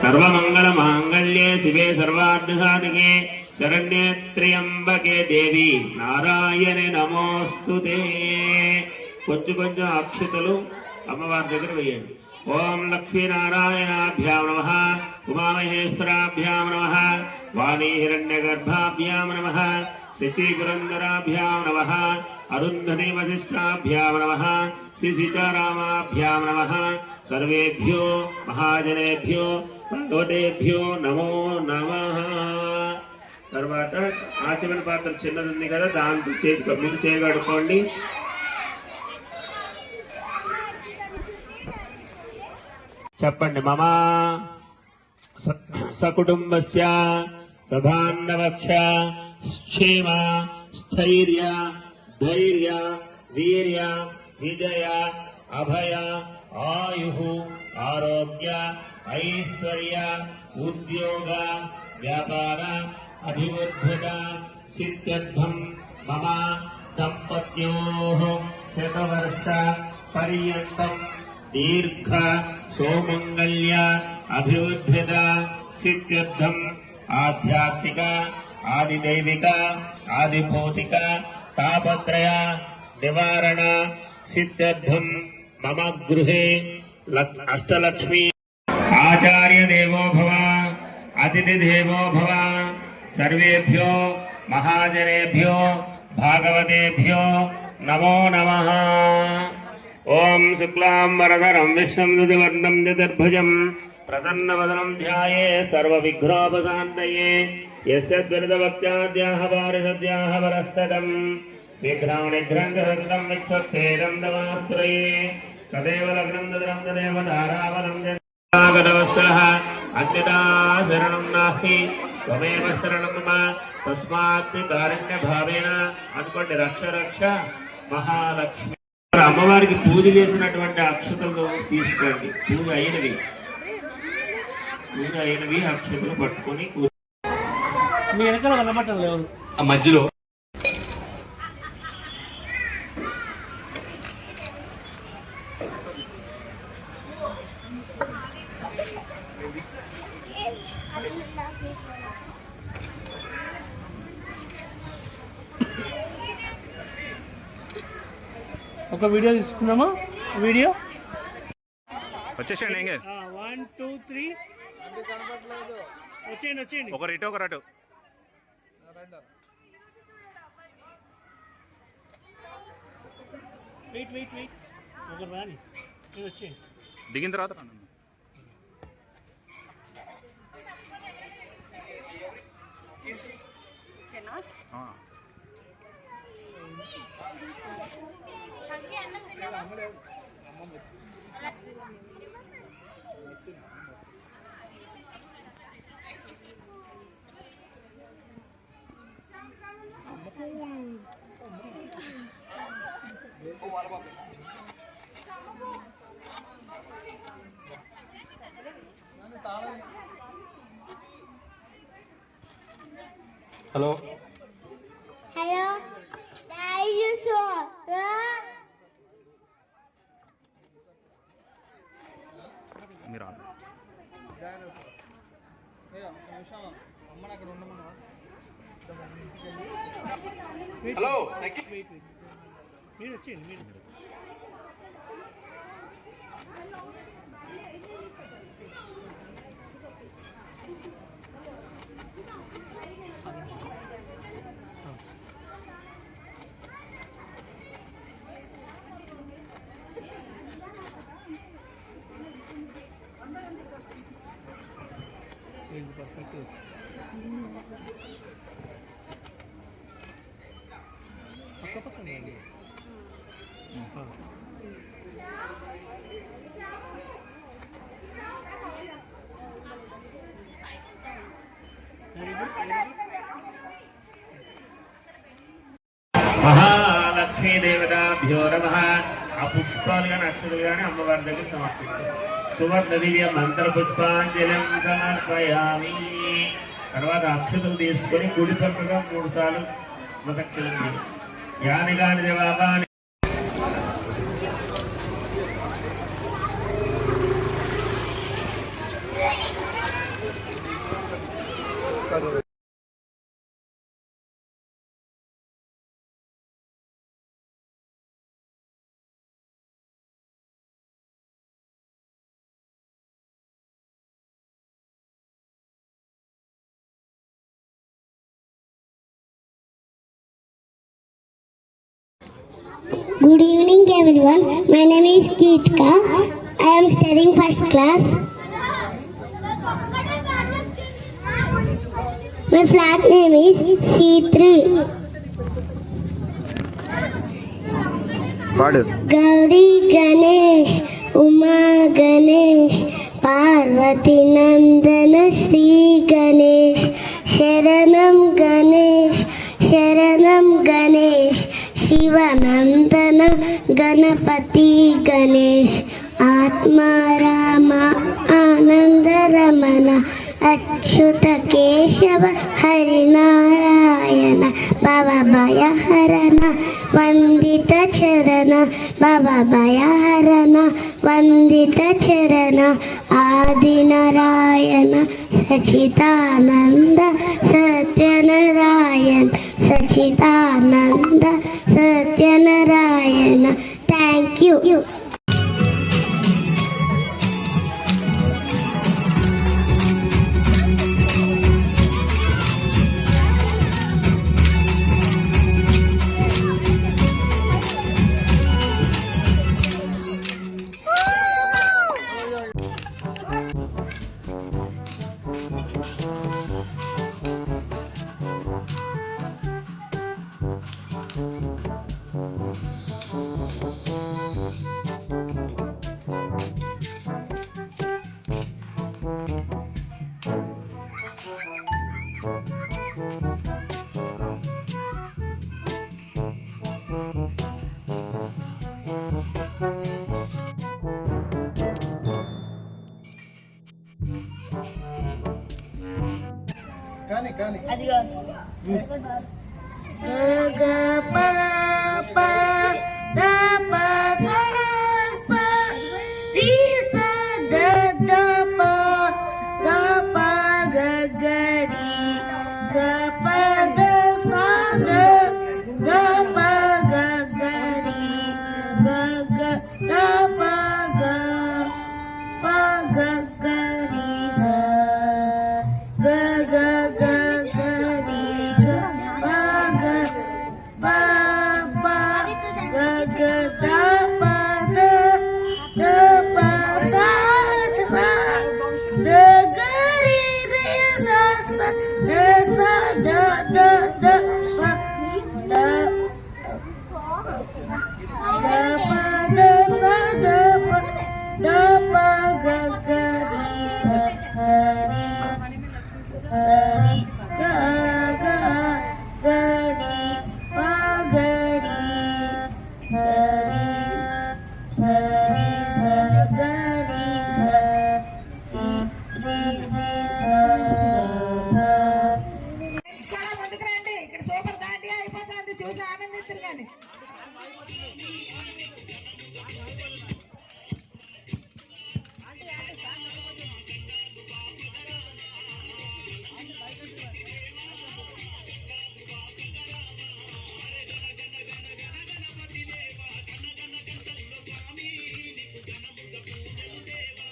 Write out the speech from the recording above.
सर्वमंगलमांगल्ये शिवे सर्वार्थसाधिके शरण्ये त्र्यंबके देवी नारायणे नमोस्तुते। కొంచెం కొంచెం అక్షతలు అమ్మవారి దగ్గర వేయండి। ఓం లక్ష్మీనారాయణాభ్యాం నమః, ఉమామహేశ్వరాభ్యాం నమః, వాణీ హిరణ్యగర్భాభ్యాం నమః, శచీపురందరాభ్యాం నమః, అరుంధతి వశిష్టాభ్యాం నమః, శ్రీ సీతారామాభ్యాం నమః। సర్వేభ్యో మహాజనేభ్యో భగవతేభ్యో నమో నమః। తర్వాత ఆచమన పాత్ర చిన్నది ఉంది కదా, దాంతో చేతి ముందు చేయగడుకోండి। చెప్పండి। మమ సకుటుంబస్య సభాన్నవక్ష క్షేమ స్థైర్య ధైర్య వీర్య విజయ అభయ ఆయు ఆరోగ్య ఐశ్వర్య ఉద్యోగ వ్యాపార అభివృద్ధిత సిద్ధ్యర్థం మమ దంపత్యోః శతవర్ష పర్యంతం దీర్ఘ సౌమంగళ్య అభివృద్ధిత సిద్ధ్యర్థం ఆధ్యాత్మిక ఆదిదైవిక ఆదిభౌతిక తాపత్రయ నివారణ సిద్ధ్యర్థం మమ గృహే అష్టలక్ష్మి ఆచార్య దేవో భవ అతిథి దేవో భవ। సర్వేభ్యో మహాజనేభ్యో భాగవతేభ్యో నమో నమః। ఓం శుక్లాం వరదరం విష్ణుం శశివర్ణం చతుర్భుజం ప్రసన్నవదనం ధ్యాయే సర్వవిఘ్నోపశాంతయే। యస్య దురితభక్త్యాద్యాః పారిషద్యాః వరస్సదం విఘ్నానిఘ్నంగహృతం విశ్వక్సేదం తమాశ్రయే। తదేవ లగ్నం తదరం తదేవ ధారావనం జగదవత్సలః అన్యతా శరణం నాస్తి త్వమేవ శరణం మమ తస్మాత్ కారుణ్యభావేన అనుకోండి। రక్ష రక్ష మహాలక్ష్మి। అమ్మవారికి పూజ చేసినటువంటి అక్షతలు తీసుకోండి। పూజ అయినవి అక్షతలు పట్టుకొని మీ వెనకాల కనబడటం లేవు ఆ మధ్యలో ఒక వీడియో తీసుకుందామా? వీడియో వచ్చేసేయండి। 1 2 3 వచ్చేయండి ఒకరు ఇటు ఒకరు అటు। వెయిట్ ఒకరు రాని వచ్చేయండి। దిగిన తర్వాత రండి। హలో హలో మీరు హలో మీరు వచ్చేయండి। మీరు పర్ఫెక్ట్ పక్క పక్కన మహాలక్ష్మీ దేవతాభ్యో నమః। ఆ పుష్పాలు కానీ అక్షతలు కానీ అమ్మవారి దగ్గర సమర్పించారు। సువర్ణ దివ్య మంత్ర పుష్పాంజలిం సమర్పయామి। తర్వాత అక్షతలు తీసుకొని కుడి పక్కగా 3 సార్లు ప్రదక్షిణం చేయాలి। యాని కాని జవాబాని Good evening, everyone. My name is Keetka. I am studying first class. My flag name is C3. పాడు. Gauri Ganesh, Uma Ganesh, Parvati Nandana Shri Ganesh, Sharanam Ganesh, Sharanam Ganesh, Shiva Nandana Ganapati Ganesh, Atma Rama Ananda Ramana, Achyuta Keshava Hari Narayana, Baba Bhaya Harana, Vandita Charana, Baba Bhaya Harana, Vandita Charana, Adi Narayana, Sachitananda, Satyanarayana, Sachitananda, Satyanarayana. Thank you. Ga pa pa da pa sa sa ri sa da da pa ga ga ri ga pa da sa da ga pa ga ga ri ga ga da pa ga ri sa ga ga ga ga ri ga pa ga pa pa ga ga da pa da pa sa sa da ga ri sa da sa da